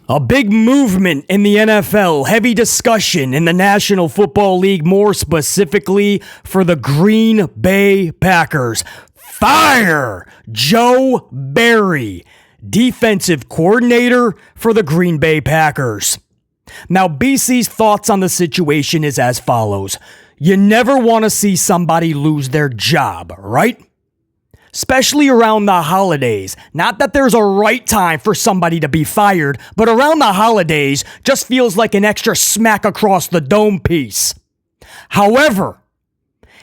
A big movement in the NFL, heavy discussion in the National Football League, more specifically for the Green Bay Packers. Fire Joe Barry, defensive coordinator for the Green Bay Packers. Now, BC's thoughts on the situation is as follows. You never want to see somebody lose their job, right? Especially around the holidays. Not that there's a right time for somebody to be fired, but around the holidays just feels like an extra smack across the dome piece. However,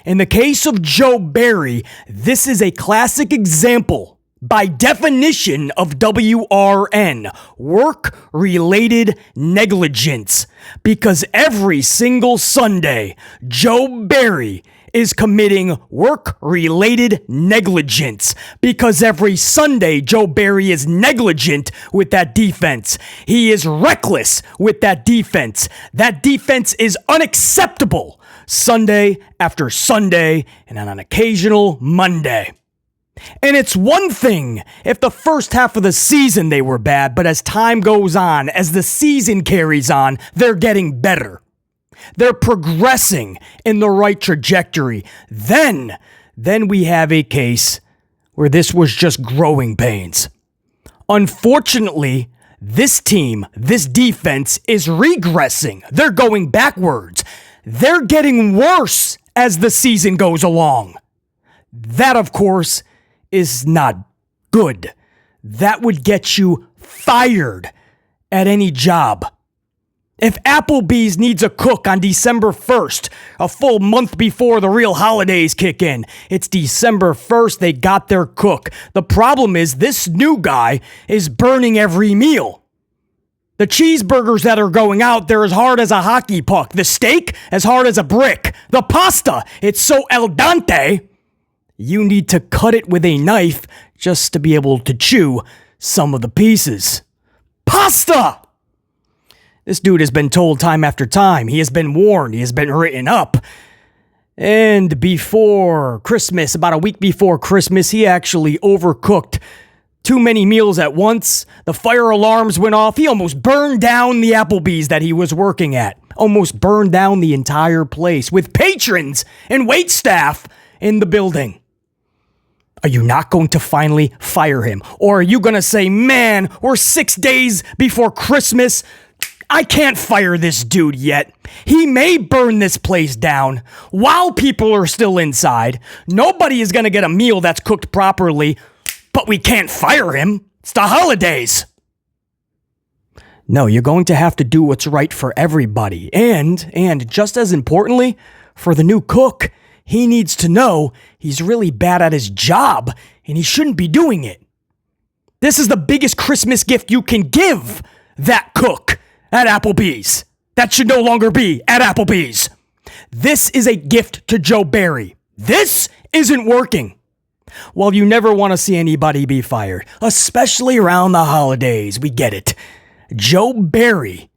in the case of Joe Barry, this is a classic example, by definition, of WRN, work-related negligence, because every single Sunday, Joe Barry is committing work-related negligence, because every Sunday, Joe Barry is negligent with that defense. He is reckless with that defense. That defense is unacceptable Sunday after Sunday and on an occasional Monday. And it's one thing if the first half of the season they were bad, but as time goes on, as the season carries on, they're getting better. They're progressing in the right trajectory. Then we have a case where this was just growing pains. Unfortunately, this team, this defense is regressing. They're going backwards. They're getting worse as the season goes along. That, of course, is not good. That would get you fired at any job. If Applebee's needs a cook on December 1st, a full month before the real holidays kick in, it's December 1st, they got their cook. The problem is this new guy is burning every meal. The cheeseburgers that are going out, they're as hard as a hockey puck. The steak, as hard as a brick. The pasta, it's so al dente, you need to cut it with a knife just to be able to chew some of the pieces. Pasta! This dude has been told time after time. He has been warned. He has been written up. And before Christmas, about a week before Christmas, he actually overcooked too many meals at once. The fire alarms went off. He almost burned down the Applebee's that he was working at. Almost burned down the entire place with patrons and waitstaff in the building. Are you not going to finally fire him? Or are you going to say, man, we're 6 days before Christmas. I can't fire this dude yet. He may burn this place down while people are still inside. Nobody is going to get a meal that's cooked properly, but we can't fire him. It's the holidays. No, you're going to have to do what's right for everybody. And just as importantly, for the new cook, he needs to know he's really bad at his job and he shouldn't be doing it. This is the biggest Christmas gift you can give that cook at Applebee's. That should no longer be at Applebee's. This is a gift to Joe Barry. This isn't working. Well, you never want to see anybody be fired, especially around the holidays. We get it. Joe Barry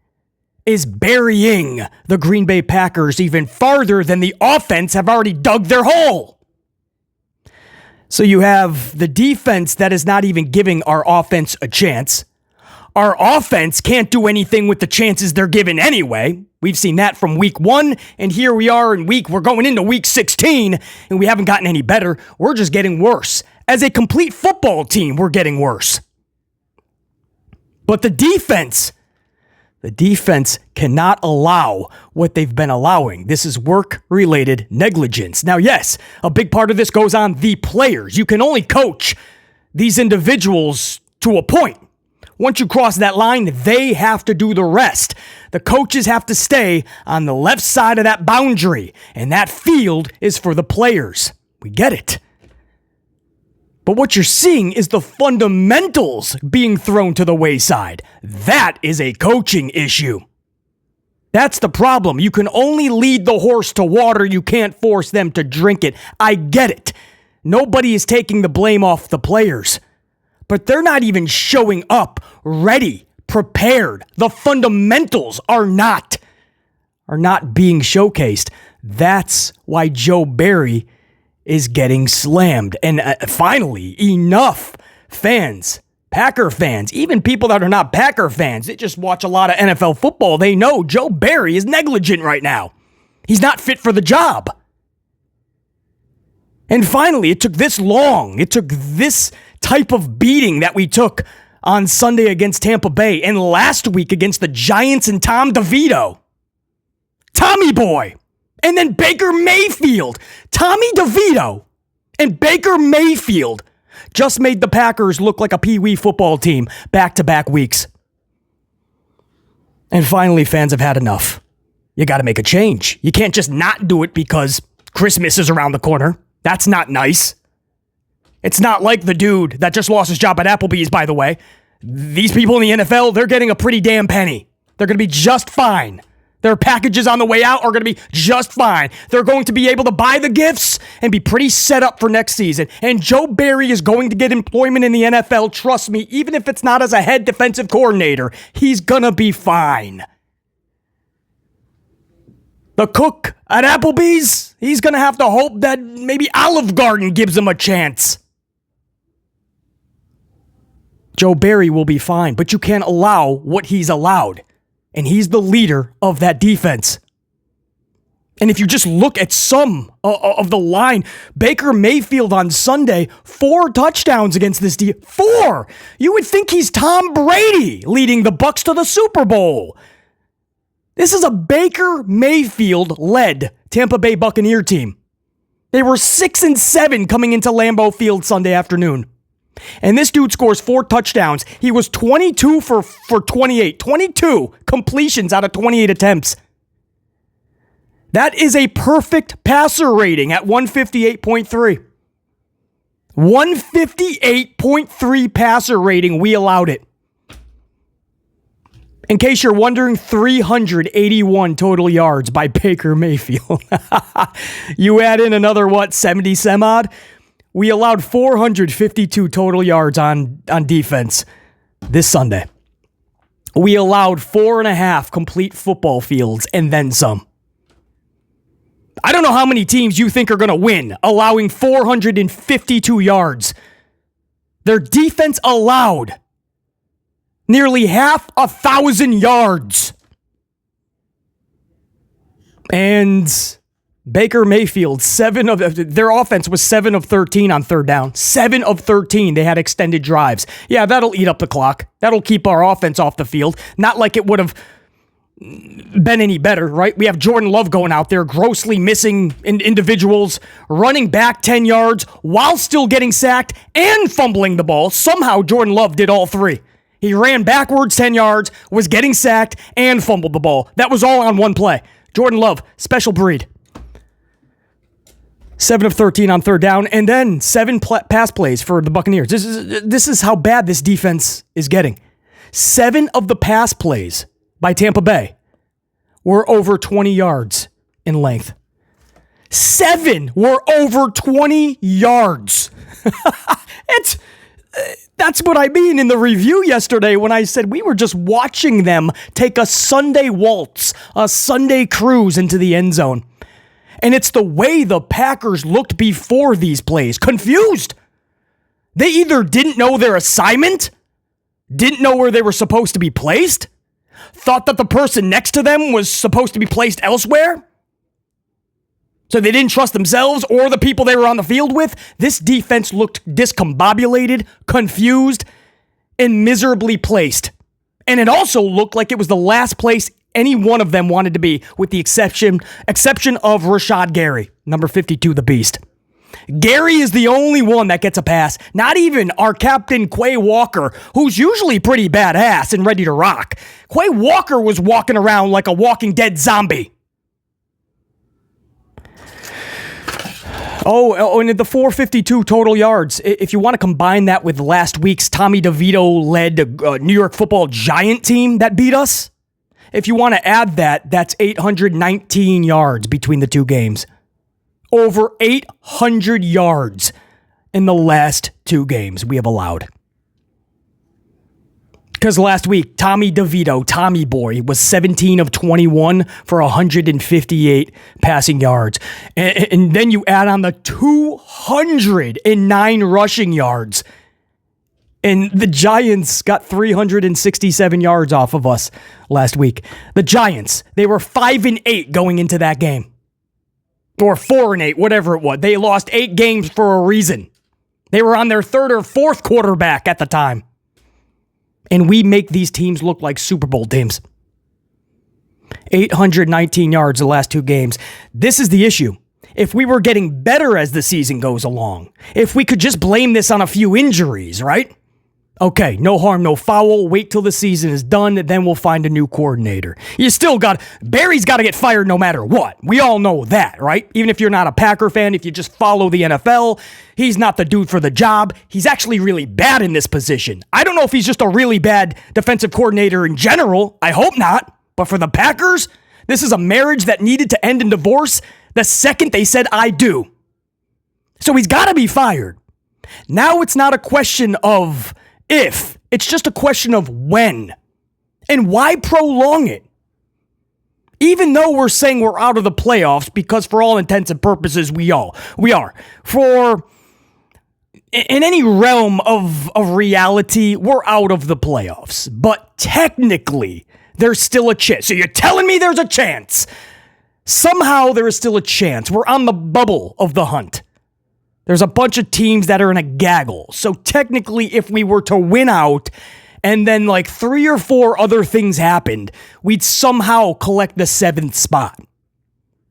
is burying the Green Bay Packers even farther than the offense have already dug their hole. So you have the defense that is not even giving our offense a chance. Our offense can't do anything with the chances they're given anyway. We've seen that from week 1, and here we are we're going into week 16, and we haven't gotten any better. We're just getting worse. As a complete football team, we're getting worse. But the defense cannot allow what they've been allowing. This is work-related negligence. Now, yes, a big part of this goes on the players. You can only coach these individuals to a point. Once you cross that line, they have to do the rest. The coaches have to stay on the left side of that boundary, and that field is for the players. We get it. But what you're seeing is the fundamentals being thrown to the wayside. That is a coaching issue. That's the problem. You can only lead the horse to water. You can't force them to drink it. I get it. Nobody is taking the blame off the players. But they're not even showing up ready, prepared. The fundamentals are not being showcased. That's why Joe Barry is getting slammed. And finally, enough. Fans, Packer fans, even people that are not Packer fans, they just watch a lot of NFL football, they know Joe Barry is negligent right now. He's not fit for the job. And finally, it took this long. It took this type of beating that we took on Sunday against Tampa Bay and last week against the Giants and Tom DeVito. Tommy Boy. And then Baker Mayfield. Tommy DeVito and Baker Mayfield just made the Packers look like a pee-wee football team back-to-back weeks. And finally, fans have had enough. You got to make a change. You can't just not do it because Christmas is around the corner. That's not nice. It's not like the dude that just lost his job at Applebee's, by the way. These people in the NFL, they're getting a pretty damn penny. They're going to be just fine. Their packages on the way out are going to be just fine. They're going to be able to buy the gifts and be pretty set up for next season. And Joe Barry is going to get employment in the NFL. Trust me, even if it's not as a head defensive coordinator, he's going to be fine. The cook at Applebee's, he's going to have to hope that maybe Olive Garden gives him a chance. Joe Barry will be fine, but you can't allow what he's allowed. And he's the leader of that defense. And if you just look at some of the line, Baker Mayfield on Sunday, 4 touchdowns against this defense. 4! You would think he's Tom Brady leading the Bucs to the Super Bowl. This is a Baker Mayfield-led Tampa Bay Buccaneer team. They were 6-7 coming into Lambeau Field Sunday afternoon. And this dude scores 4 touchdowns. He was 22 for 28. 22 completions out of 28 attempts. That is a perfect passer rating at 158.3. 158.3 passer rating. We allowed it. In case you're wondering, 381 total yards by Baker Mayfield. You add in another, 70 some odd? We allowed 452 total yards on defense this Sunday. We allowed 4.5 complete football fields and then some. I don't know how many teams you think are going to win, allowing 452 yards. Their defense allowed nearly 1,000 yards. And Baker Mayfield, their offense was 7 of 13 on third down. 7 of 13. They had extended drives. Yeah, that'll eat up the clock. That'll keep our offense off the field. Not like it would have been any better, right? We have Jordan Love going out there, grossly missing individuals, running back 10 yards while still getting sacked and fumbling the ball. Somehow Jordan Love did all 3. He ran backwards 10 yards, was getting sacked, and fumbled the ball. That was all on one play. Jordan Love, special breed. 7 of 13 on third down, and then 7 pass plays for the Buccaneers. This is how bad this defense is getting. 7 of the pass plays by Tampa Bay were over 20 yards in length. 7 were over 20 yards. That's what I mean in the review yesterday when I said we were just watching them take a Sunday waltz, a Sunday cruise into the end zone. And it's the way the Packers looked before these plays. Confused. They either didn't know their assignment, didn't know where they were supposed to be placed, thought that the person next to them was supposed to be placed elsewhere, so they didn't trust themselves or the people they were on the field with. This defense looked discombobulated, confused, and miserably placed. And it also looked like it was the last place any one of them wanted to be, with the exception of Rashad Gary, number 52, the Beast. Gary is the only one that gets a pass. Not even our captain, Quay Walker, who's usually pretty badass and ready to rock. Quay Walker was walking around like a Walking Dead zombie. Oh, and the 452 total yards. If you want to combine that with last week's Tommy DeVito-led New York Football Giant team that beat us, if you want to add that, that's 819 yards between the two games. Over 800 yards in the last 2 games we have allowed. Because last week, Tommy DeVito, Tommy Boy, was 17 of 21 for 158 passing yards. And then you add on the 209 rushing yards. And the Giants got 367 yards off of us last week. The Giants, they were 5-8 going into that game. Or 4-8, whatever it was. They lost 8 games for a reason. They were on their 3rd or 4th quarterback at the time. And we make these teams look like Super Bowl teams. 819 yards the last 2 games. This is the issue. If we were getting better as the season goes along, if we could just blame this on a few injuries, right? Okay, no harm, no foul. Wait till the season is done, then we'll find a new coordinator. Barry's got to get fired no matter what. We all know that, right? Even if you're not a Packer fan, if you just follow the NFL, he's not the dude for the job. He's actually really bad in this position. I don't know if he's just a really bad defensive coordinator in general. I hope not. But for the Packers, this is a marriage that needed to end in divorce the second they said, I do. So he's got to be fired. Now it's not a question of if, it's just a question of when. And why prolong it? Even though we're saying we're out of the playoffs, because for all intents and purposes, we are. In any realm of reality, we're out of the playoffs. But technically, there's still a chance. So you're telling me there's a chance. Somehow there is still a chance. We're on the bubble of the hunt. There's a bunch of teams that are in a gaggle. So technically, if we were to win out and then like 3 or 4 other things happened, we'd somehow collect the 7th spot.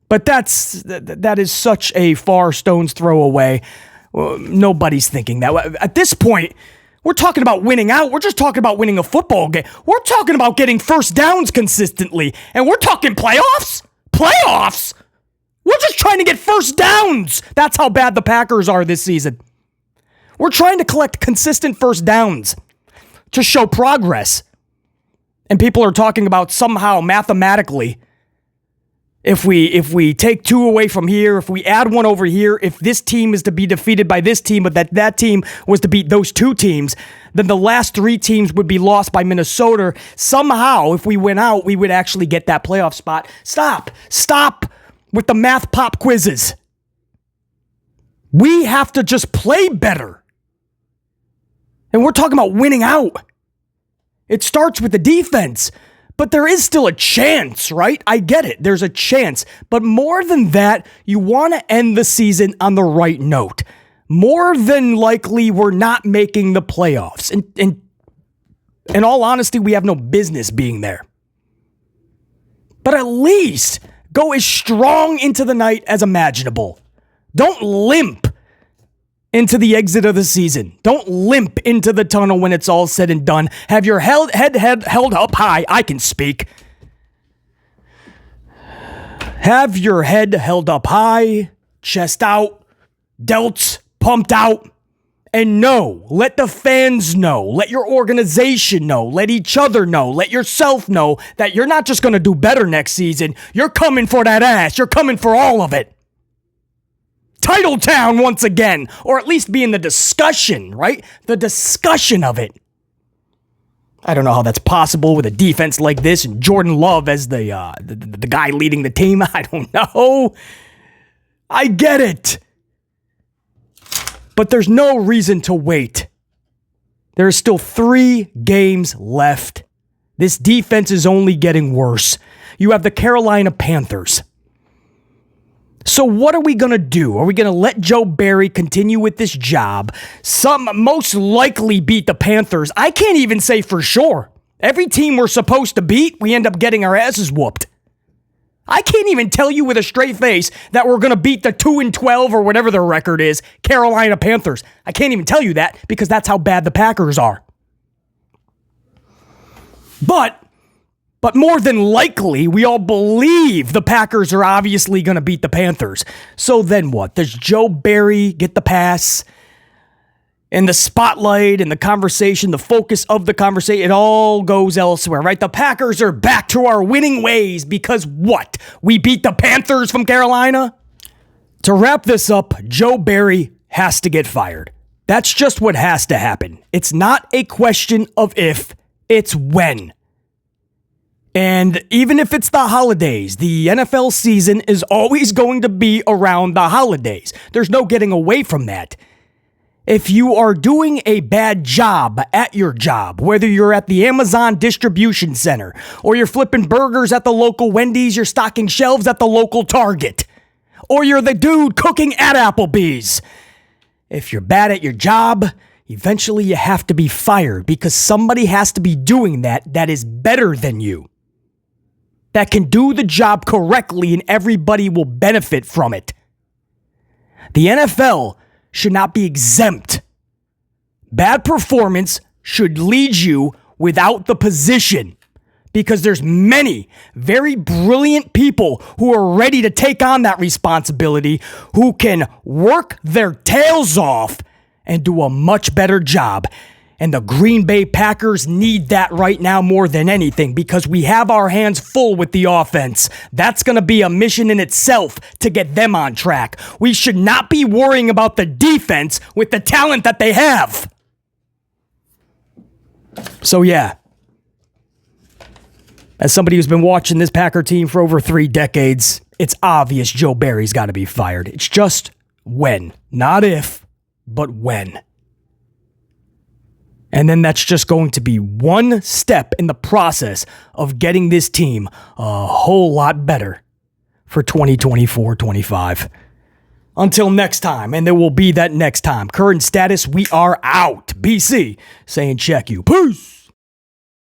But that is such a far stone's throw away. Nobody's thinking that. At this point, we're talking about winning out. We're just talking about winning a football game. We're talking about getting first downs consistently. And we're talking playoffs? Playoffs? We're just trying to get first downs. That's how bad the Packers are this season. We're trying to collect consistent first downs to show progress. And people are talking about somehow mathematically, if we take 2 away from here, if we add 1 over here, if this team is to be defeated by this team, but that team was to beat those 2 teams, then the last 3 teams would be lost by Minnesota. Somehow, if we went out, we would actually get that playoff spot. Stop with the math pop quizzes. We have to just play better. And we're talking about winning out. It starts with the defense. But there is still a chance, right? I get it. There's a chance. But more than that, you want to end the season on the right note. More than likely, we're not making the playoffs. And in all honesty, we have no business being there. But at least go as strong into the night as imaginable. Don't limp into the exit of the season. Don't limp into the tunnel when it's all said and done. Have your head held up high. I can speak. Have your head held up high, chest out, delts pumped out, and let the fans know, let your organization know, let each other know, let yourself know that you're not just going to do better next season. You're coming for that ass. You're coming for all of it. Titletown once again, or at least be in the discussion, right? The discussion of it. I don't know how that's possible with a defense like this and Jordan Love as the guy leading the team. I don't know. I get it. But there's no reason to wait. There are still 3 games left. This defense is only getting worse. You have the Carolina Panthers. So what are we going to do? Are we going to let Joe Barry continue with this job? Some most likely beat the Panthers. I can't even say for sure. Every team we're supposed to beat, we end up getting our asses whooped. I can't even tell you with a straight face that we're going to beat the 2-12 or whatever their record is, Carolina Panthers. I can't even tell you that because that's how bad the Packers are. But more than likely, we all believe the Packers are obviously going to beat the Panthers. So then what? Does Joe Barry get the pass? And the spotlight and the conversation, the focus of the conversation, it all goes elsewhere, right? The Packers are back to our winning ways because what? We beat the Panthers from Carolina? To wrap this up, Joe Barry has to get fired. That's just what has to happen. It's not a question of if, it's when. And even if it's the holidays, the NFL season is always going to be around the holidays. There's no getting away from that. If you are doing a bad job at your job, whether you're at the Amazon distribution center, or you're flipping burgers at the local Wendy's, you're stocking shelves at the local Target, or you're the dude cooking at Applebee's, if you're bad at your job, eventually you have to be fired because somebody has to be doing that is better than you, that can do the job correctly, and everybody will benefit from it. The NFL should not be exempt. Bad performance should lead you without the position, because there's many very brilliant people who are ready to take on that responsibility, who can work their tails off and do a much better job. And the Green Bay Packers need that right now more than anything, because we have our hands full with the offense. That's going to be a mission in itself to get them on track. We should not be worrying about the defense with the talent that they have. So yeah, as somebody who's been watching this Packer team for over 3 decades, it's obvious Joe Barry's got to be fired. It's just when, not if, but when. And then that's just going to be one step in the process of getting this team a whole lot better for 2024-25. Until next time, and there will be that next time. Current status, we are out. BC saying check you. Peace.